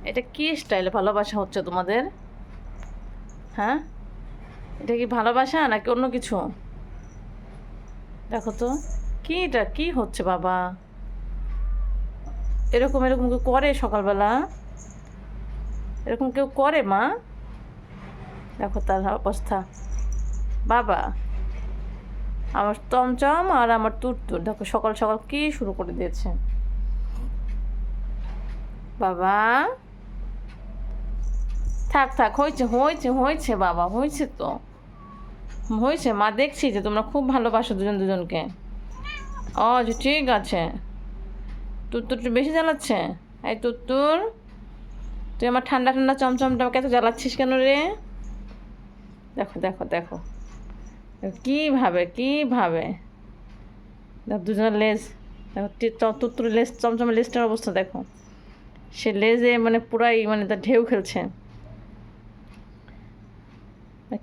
এটা কি স্টাইলে ভালোবাসা হচ্ছে তোমাদের? হ্যাঁ, এটা কি ভালোবাসা নাকি অন্য কিছু? দেখো তো, কি এটা কি হচ্ছে বাবা? এরকম এরকম কেউ করে সকালবেলা? এরকম কেউ করে মা? দেখো তার অবস্থা। বাবা, আমার চমচম আর আমার তুরতুর দেখো সকাল সকাল কি শুরু করে দিয়েছে। বাবা, থাক থাক, হয়েছে হয়েছে হয়েছে বাবা, হয়েছে তো, হয়েছে মা, দেখছি যে তোমরা খুব ভালোবাসো দুজন দুজনকে। ও যে ঠিক আছে। তুত্তুর একটু বেশি জ্বালাচ্ছে। এই তুত্তুর, তুই আমার ঠান্ডা ঠান্ডা চমচমটা এত জ্বালাচ্ছিস কেন রে? দেখো দেখো দেখো, কীভাবে কীভাবে দেখো দুজনের লেজ, দেখো তুত্তুর লেজ, চমচমের লেজটার অবস্থা দেখো। সে লেজে মানে পুরাই মানে তার ঢেউ খেলছে।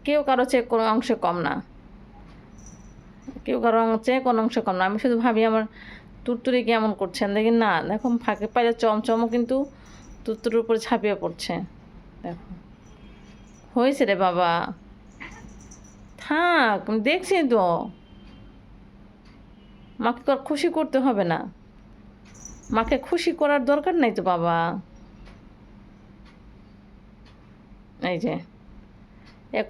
কেউ কারো চেয়ে কোনো অংশে কম না, কেউ কারো চেয়ে কোনো অংশে কম না। আমি শুধু ভাবি আমার তুরতুরি কেমন করছেন দেখি না, দেখো ফাঁকে পাইলে চমচমও কিন্তু তুরতুরের উপরে ঝাঁপিয়ে পড়ছে। দেখো, হয়েছে রে বাবা, থাক, আমি দেখছি তো, মাকে তো আর খুশি করতে হবে না, মাকে খুশি করার দরকার নাই তো বাবা। এই যে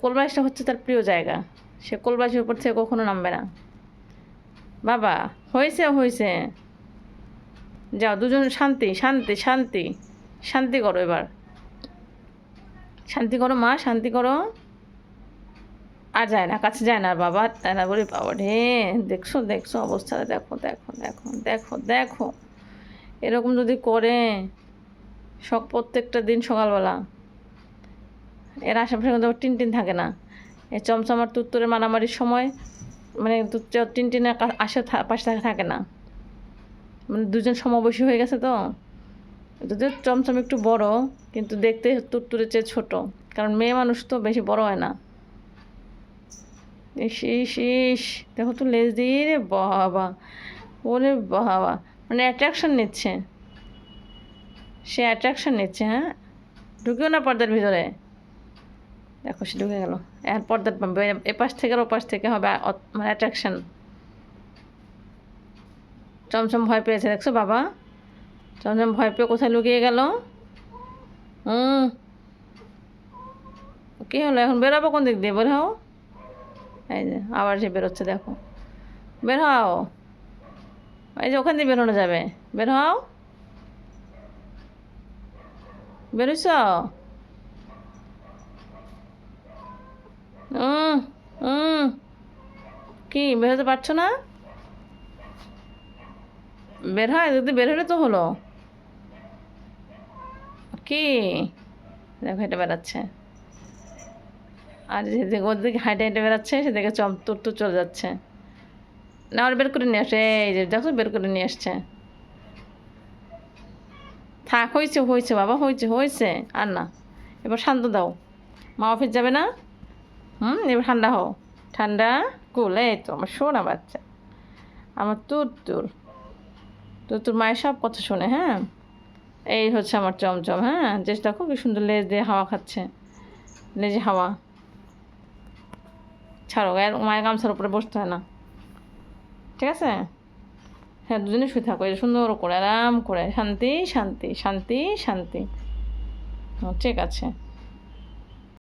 কোলবাসটা হচ্ছে তার প্রিয় জায়গা, সে কোলবাসের উপর থেকে কখনো নামবে না। বাবা, হয়েছে হয়েছে, যাও দুজন শান্তি শান্তি শান্তি, শান্তি করো এবার, শান্তি করো মা, শান্তি করো। আর যায় না, কাছে যায় না আর বাবা, তাই না বলি বাবা রে। দেখছো দেখছো অবস্থাটা, দেখো দেখো দেখো দেখো দেখো, এরকম যদি করে প্রত্যেকটা দিন সকালবেলা, এর আশেপাশে কিন্তু টিনটিন থাকে না। এই চমচমার তুত্তুরের মারামারির সময় মানে টিনটিনের পাশে থাকে না, মানে দুজন সমবয়সী হয়ে গেছে তো। যদিও চমচম একটু বড়, কিন্তু দেখতে তুত্তুরের চেয়ে ছোট, কারণ মেয়ে মানুষ তো বেশি বড় হয় না। ইস ইস ইস, দেখো তো লেজ দিয়ে রে বাবা, ওরে বাবা, মানে অ্যাট্রাকশন নিচ্ছে, সে অ্যাট্রাকশন নিচ্ছে। হ্যাঁ, ঢুকেও না পর্দার ভিতরে, দেখো সে ঢুকে গেল। আর পর্দার এপাশ থেকে আর ওপাশ থেকে হবে মানে অ্যাট্রাকশন। চমচম ভয় পেয়েছে দেখছো বাবা, চমচম ভয় পেয়ে কোথায় লুকিয়ে গেল। কী হলো, এখন বেরোবো কোন দিক দিয়ে? বের হও, এই যে আবার সে বেরোচ্ছে দেখো, বের হও, এই যে ওখান দিয়ে বেরোনো যাবে, বের হও, বেরোইছ? কি বেরোতে পারছো না? বের হয়, যদি বের হলে তো হলো কি। দেখো হেঁটে বেড়াচ্ছে, আর যেদিকে ওর দিকে হাঁটে হেঁটে বেড়াচ্ছে সেদিকে তুর চলে যাচ্ছে। না আর বের করে নিয়ে আসে, এই যে দেখো বের করে নিয়ে আসছে। থাক, হয়েছে হয়েছে বাবা, হয়েছে হয়েছে, আর না, এবার শান্ত দাও। মা অফিস যাবে না? এবার ঠান্ডা হও, ঠান্ডা কুল। এই তো আমার শোনা বাচ্চা, আমার তুর তোর মায়ের সব কথা শোনে। হ্যাঁ, এই হচ্ছে আমার চমচম। হ্যাঁ, যে দেখো কি সুন্দর লেজ দিয়ে হাওয়া খাচ্ছে, লেজে হাওয়া। ছাড়ো, মায়ের গামছার উপরে বসতে হয় না, ঠিক আছে? হ্যাঁ, দুজনে শুয়ে থাকো, এই সুন্দর করে আরাম করে, শান্তি শান্তি শান্তি শান্তি। ঠিক আছে।